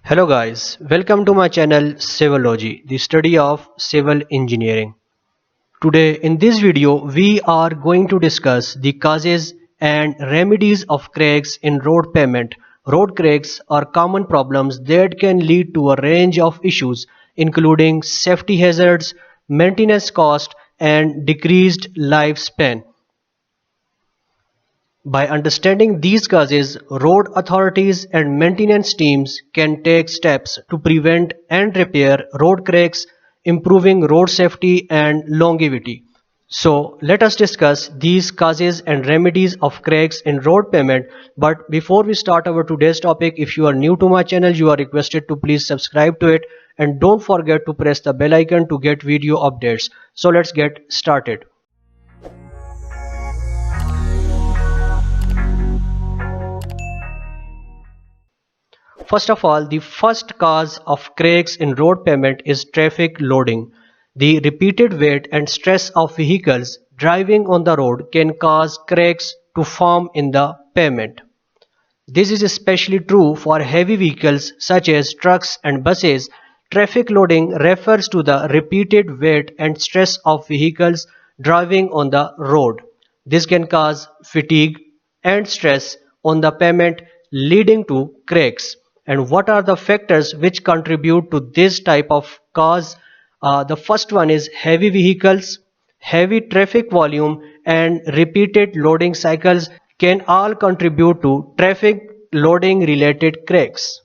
Hello guys, welcome to my channel Civology, the study of civil engineering. Today in this video we are going to discuss the causes and remedies of cracks in road pavement. Road cracks are common problems that can lead to a range of issues including safety hazards, maintenance cost and decreased lifespan. By understanding these causes, road authorities and maintenance teams can take steps to prevent and repair road cracks, improving road safety and longevity. So let us discuss these causes and remedies of cracks in road pavement. But before we start our today's topic, if you are new to my channel, you are requested to please subscribe to it and don't forget to press the bell icon to get video updates. So let's get started. First of all, the first cause of cracks in road pavement is traffic loading. The repeated weight and stress of vehicles driving on the road can cause cracks to form in the pavement. This is especially true for heavy vehicles such as trucks and buses. Traffic loading refers to the repeated weight and stress of vehicles driving on the road. This can cause fatigue and stress on the pavement, leading to cracks. And what are the factors which contribute to this type of cause? The first one is heavy vehicles, heavy traffic volume and repeated loading cycles can all contribute to traffic loading related cracks.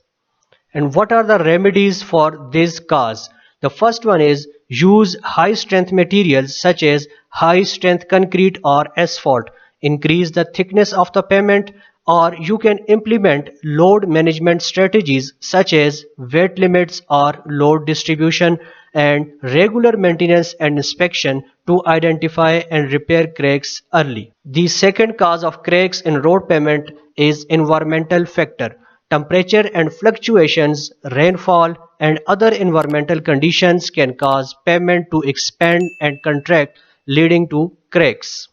And what are the remedies for this cause? The first one is use high strength materials such as high strength concrete or asphalt. Increase the thickness of the pavement, or you can implement load management strategies such as weight limits or load distribution and regular maintenance and inspection to identify and repair cracks early. The second cause of cracks in road pavement is environmental factor. Temperature and fluctuations, rainfall and other environmental conditions can cause pavement to expand and contract, leading to cracks.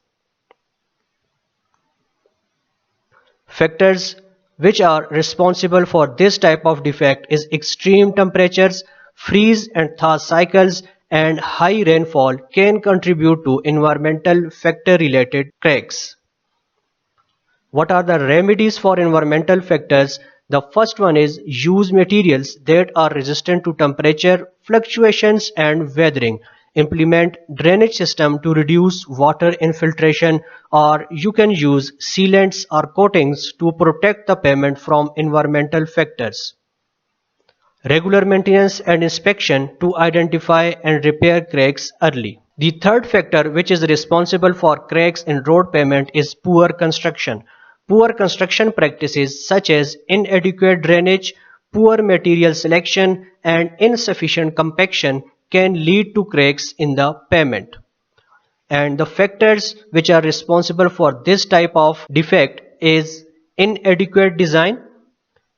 Factors which are responsible for this type of defect is extreme temperatures, freeze and thaw cycles and high rainfall can contribute to environmental factor related cracks. What are the remedies for environmental factors? The first one is use materials that are resistant to temperature fluctuations and weathering. Implement drainage system to reduce water infiltration, or you can use sealants or coatings to protect the pavement from environmental factors. Regular maintenance and inspection to identify and repair cracks early. The third factor which is responsible for cracks in road pavement is poor construction. Poor construction practices such as inadequate drainage, poor material selection and insufficient compaction can lead to cracks in the pavement. And the factors which are responsible for this type of defect is inadequate design,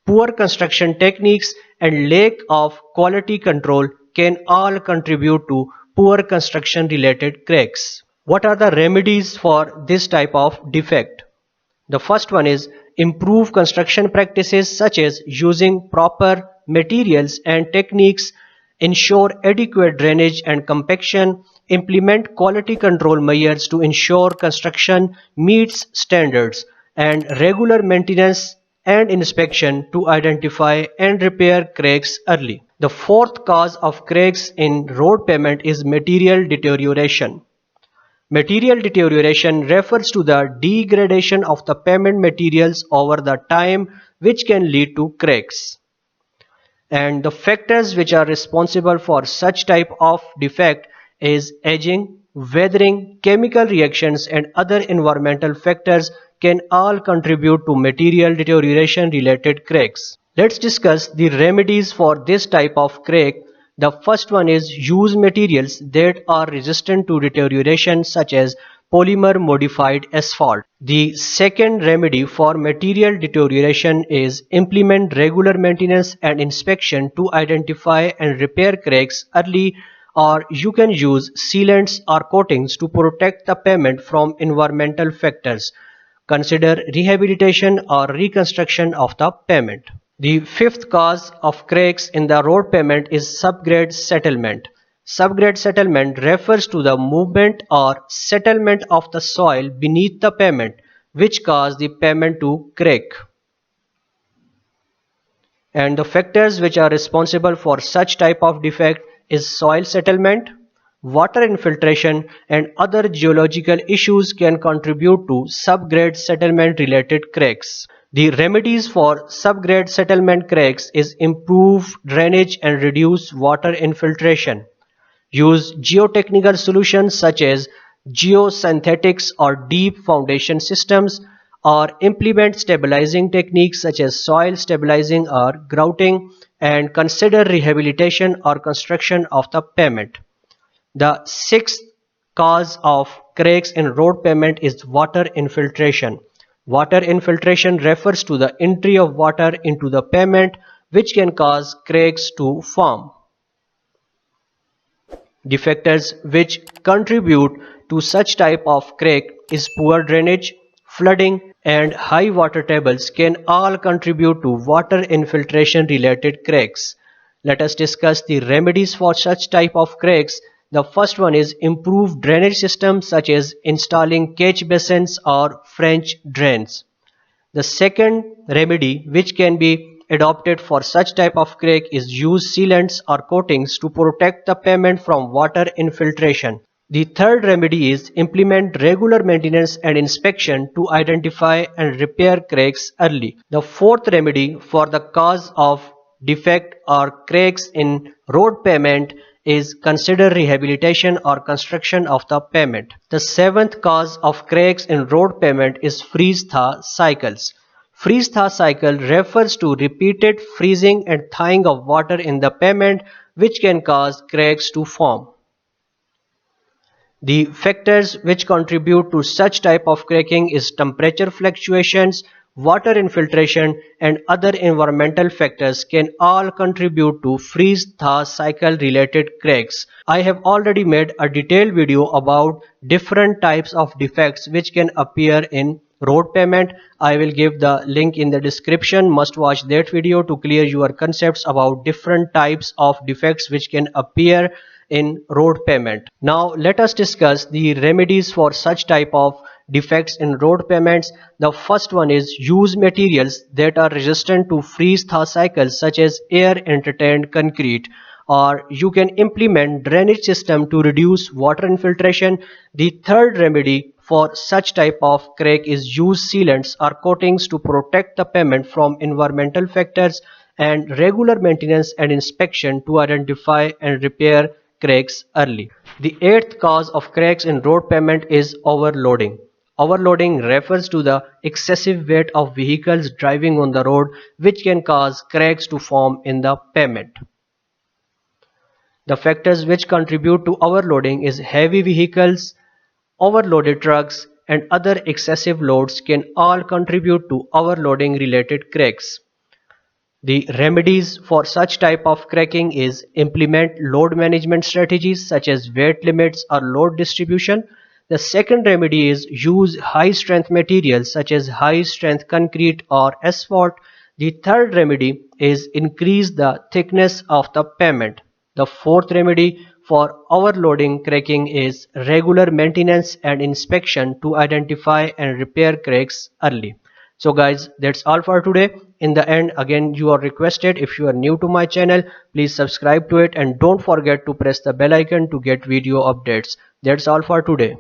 poor construction techniques and lack of quality control can all contribute to poor construction related cracks. What are the remedies for this type of defect? The first one is improve construction practices such as using proper materials and techniques, ensure adequate drainage and compaction, implement quality control measures to ensure construction meets standards, and regular maintenance and inspection to identify and repair cracks early. The fourth cause of cracks in road pavement is material deterioration. Material deterioration refers to the degradation of the pavement materials over the time, which can lead to cracks. And the factors which are responsible for such type of defect is aging, weathering, chemical reactions and other environmental factors can all contribute to material deterioration related cracks. Let's discuss the remedies for this type of crack. The first one is use materials that are resistant to deterioration such as polymer modified asphalt. The second remedy for material deterioration is implement regular maintenance and inspection to identify and repair cracks early, or you can use sealants or coatings to protect the pavement from environmental factors. Consider rehabilitation or reconstruction of the pavement. The fifth cause of cracks in the road pavement is subgrade settlement. Subgrade settlement refers to the movement or settlement of the soil beneath the pavement, which cause the pavement to crack. And the factors which are responsible for such type of defect is soil settlement, water infiltration, and other geological issues can contribute to subgrade settlement related cracks. The remedies for subgrade settlement cracks is improve drainage and reduce water infiltration. Use geotechnical solutions such as geosynthetics or deep foundation systems, or implement stabilizing techniques such as soil stabilizing or grouting, and consider rehabilitation or construction of the pavement. The sixth cause of cracks in road pavement is water infiltration. Water infiltration refers to the entry of water into the pavement, which can cause cracks to form. The factors which contribute to such type of crack is poor drainage, flooding, and high water tables can all contribute to water infiltration related cracks. Let us discuss the remedies for such type of cracks. The first one is improved drainage systems such as installing catch basins or French drains. The second remedy which can be adopted for such type of crack is use sealants or coatings to protect the pavement from water infiltration. The third remedy is implement regular maintenance and inspection to identify and repair cracks early. The fourth remedy for the cause of defect or cracks in road pavement is consider rehabilitation or construction of the pavement. The seventh cause of cracks in road pavement is freeze-thaw cycles. Freeze-thaw cycle refers to repeated freezing and thawing of water in the pavement, which can cause cracks to form. The factors which contribute to such type of cracking is temperature fluctuations, water infiltration, and other environmental factors can all contribute to freeze-thaw cycle related cracks. I have already made a detailed video about different types of defects which can appear in road pavement. I will give the link in the description. Must watch that video to clear your concepts about different types of defects which can appear in road pavement. Now let us discuss the remedies for such type of defects in road pavements. The first one is use materials that are resistant to freeze-thaw cycles such as air entrained concrete, or you can implement drainage system to reduce water infiltration. The third remedy for such type of crack is use sealants or coatings to protect the pavement from environmental factors, and regular maintenance and inspection to identify and repair cracks early. The eighth cause of cracks in road pavement is overloading. Overloading refers to the excessive weight of vehicles driving on the road, which can cause cracks to form in the pavement. The factors which contribute to overloading is heavy vehicles, overloaded trucks, and other excessive loads can all contribute to overloading related cracks. The remedies for such type of cracking is implement load management strategies such as weight limits or load distribution. The second remedy is use high strength materials such as high strength concrete or asphalt. The third remedy is increase the thickness of the pavement. The fourth remedy for overloading cracking is regular maintenance and inspection to identify and repair cracks early. So guys, that's all for today. In the end, again, you are requested, if you are new to my channel, please subscribe to it and don't forget to press the bell icon to get video updates. That's all for today.